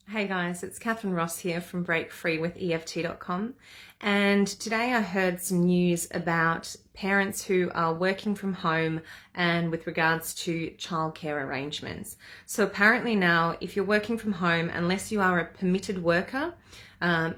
Hey guys, it's Catherine Ross here from Break Free with EFT.com, and today I heard some news about parents who are working from home and with regards to childcare arrangements. So apparently now, if you're working from home, unless you are a permitted worker,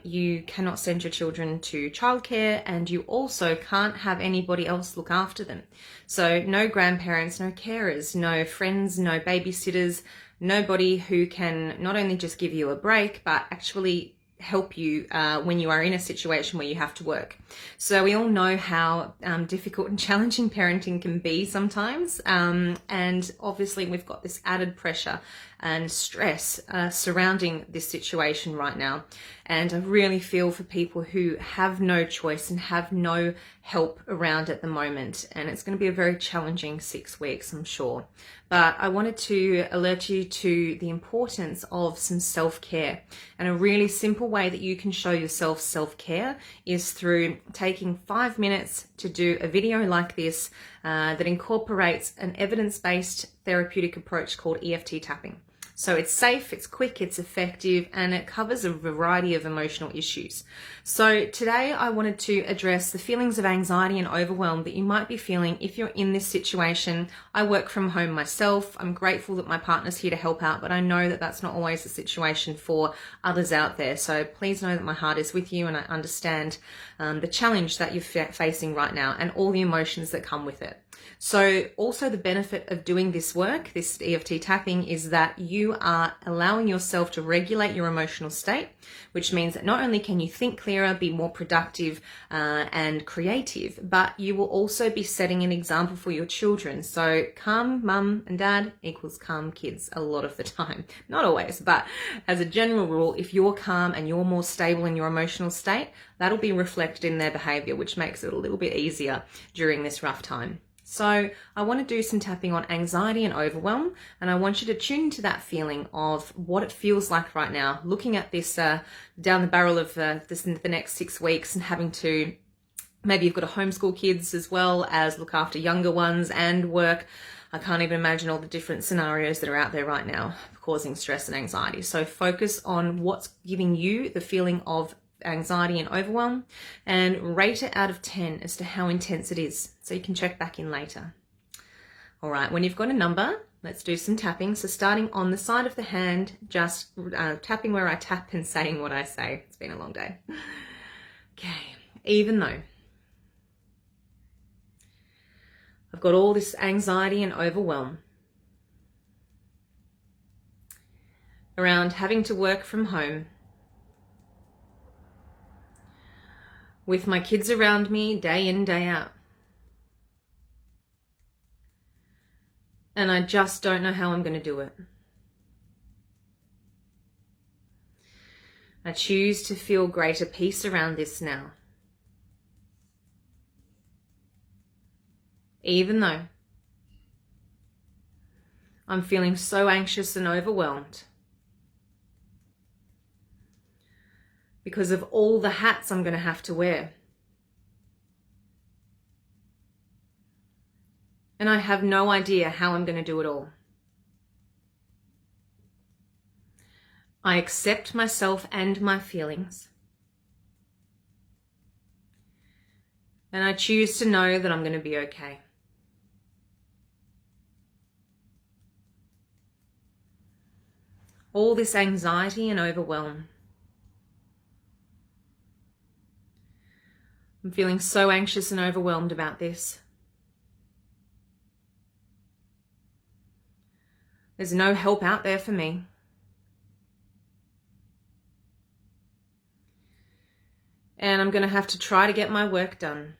you cannot send your children to childcare, and you also can't have anybody else look after them. So no grandparents, no carers, no friends, no babysitters, nobody who can not only just give you a break, but actually help you when you are in a situation where you have to work. So we all know how difficult and challenging parenting can be sometimes. And obviously we've got this added pressure and stress surrounding this situation right now. And I really feel for people who have no choice and have no help around at the moment. And it's going to be a very challenging 6 weeks, I'm sure. But I wanted to alert you to the importance of some self-care. And a really simple way that you can show yourself self-care is through taking 5 minutes to do a video like this that incorporates an evidence-based therapeutic approach called EFT Tapping. So it's safe, it's quick, it's effective, and it covers a variety of emotional issues. So today I wanted to address the feelings of anxiety and overwhelm that you might be feeling if you're in this situation. I work from home myself. I'm grateful that my partner's here to help out, but I know that that's not always the situation for others out there. So please know that my heart is with you, and I understand the challenge that you're facing right now and all the emotions that come with it. So also the benefit of doing this work, this EFT tapping, is that you are allowing yourself to regulate your emotional state, which means that not only can you think clearer, be more productive and creative, but you will also be setting an example for your children. So calm mum and dad equals calm kids a lot of the time. Not always, but as a general rule, if you're calm and you're more stable in your emotional state, that'll be reflected in their behavior, which makes it a little bit easier during this rough time. So I want to do some tapping on anxiety and overwhelm, and I want you to tune into that feeling of what it feels like right now, looking at this down the barrel of this in the next 6 weeks, and having to, maybe you've got to homeschool kids as well as look after younger ones and work. I can't even imagine all the different scenarios that are out there right now causing stress and anxiety. So focus on what's giving you the feeling of anxiety and overwhelm, and rate it out of 10 as to how intense it is, so you can check back in later. All right, when you've got a number, let's do some tapping. So starting on the side of the hand, just tapping where I tap and saying what I say. It's been a long day. Okay, even though I've got all this anxiety and overwhelm around having to work from home, with my kids around me day in, day out. And I just don't know how I'm going to do it. I choose to feel greater peace around this now. Even though I'm feeling so anxious and overwhelmed because of all the hats I'm going to have to wear. And I have no idea how I'm going to do it all. I accept myself and my feelings. And I choose to know that I'm going to be okay. All this anxiety and overwhelm. I'm feeling so anxious and overwhelmed about this. There's no help out there for me. And I'm going to have to try to get my work done.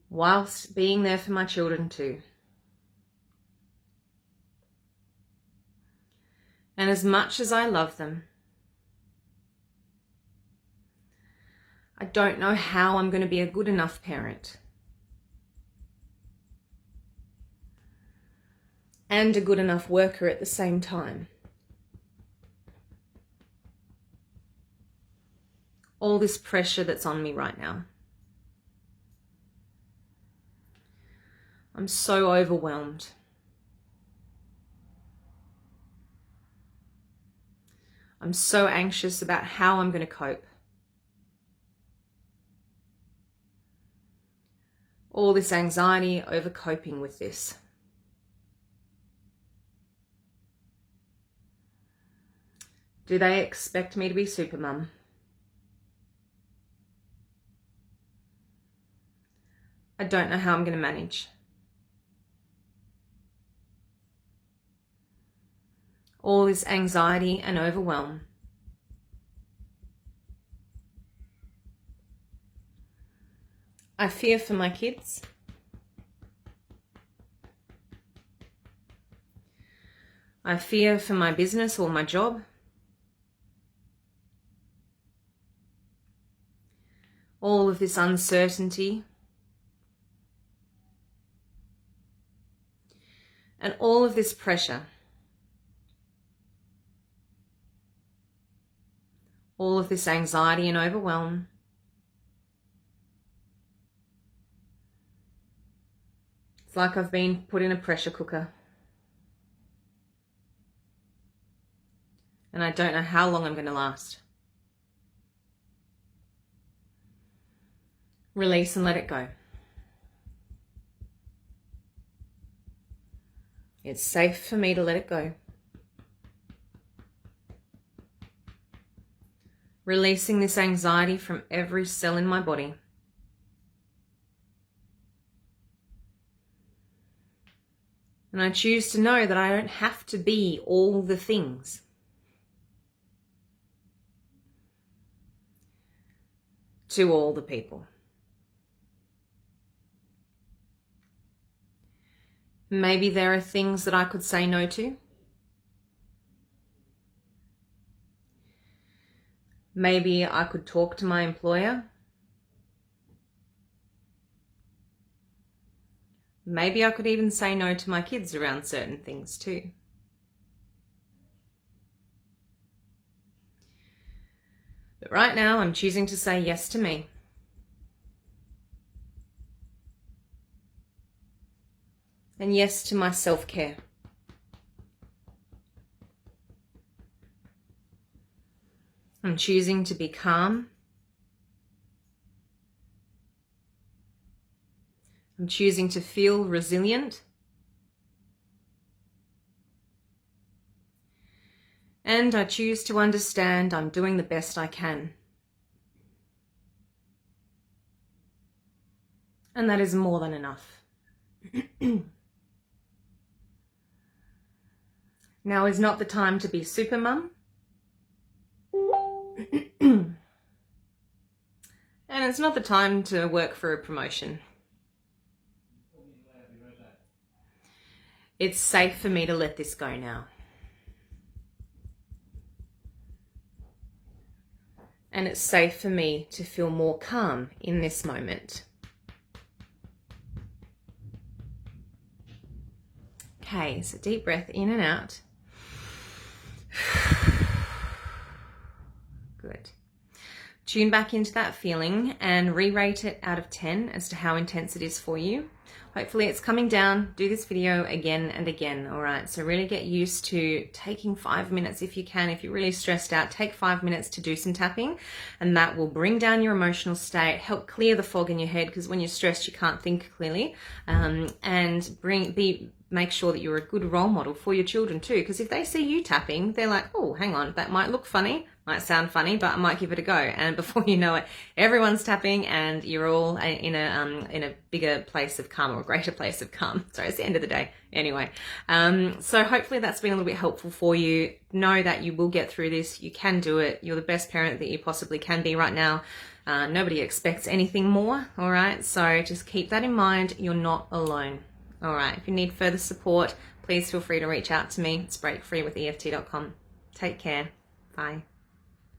Whilst being there for my children too. And as much as I love them, I don't know how I'm going to be a good enough parent and a good enough worker at the same time. All this pressure that's on me right now. I'm so overwhelmed. I'm so anxious about how I'm going to cope. All this anxiety over coping with this. Do they expect me to be supermum? I don't know how I'm going to manage. All this anxiety and overwhelm. I fear for my kids. I fear for my business or my job. All of this uncertainty. And all of this pressure. All of this anxiety and overwhelm. It's like I've been put in a pressure cooker. And I don't know how long I'm going to last. Release and let it go. It's safe for me to let it go. Releasing this anxiety from every cell in my body. And I choose to know that I don't have to be all the things. To all the people. Maybe there are things that I could say no to. Maybe I could talk to my employer. Maybe I could even say no to my kids around certain things too. But right now I'm choosing to say yes to me. And yes to my self-care. I'm choosing to be calm. I'm choosing to feel resilient. And I choose to understand I'm doing the best I can. And that is more than enough. Now is not the time to be supermum. And it's not the time to work for a promotion. It's safe for me to let this go now. And it's safe for me to feel more calm in this moment. Okay, so deep breath in and out. Good. Tune back into that feeling and re-rate it out of 10 as to how intense it is for you. Hopefully it's coming down. Do this video again and again, all right? So really get used to taking 5 minutes if you can. If you're really stressed out, take 5 minutes to do some tapping, and that will bring down your emotional state, help clear the fog in your head, because when you're stressed, you can't think clearly, and make sure that you're a good role model for your children too, because if they see you tapping, they're like, oh, hang on, that might look funny, might sound funny, but I might give it a go. And before you know it, everyone's tapping and you're all in a bigger place of calm, or a greater place of calm. Sorry, it's the end of the day. Anyway, so hopefully that's been a little bit helpful for you. Know that you will get through this. You can do it. You're the best parent that you possibly can be right now. Nobody expects anything more, all right? So just keep that in mind. You're not alone. All right, if you need further support, please feel free to reach out to me. It's breakfree with EFT.com. Take care. Bye.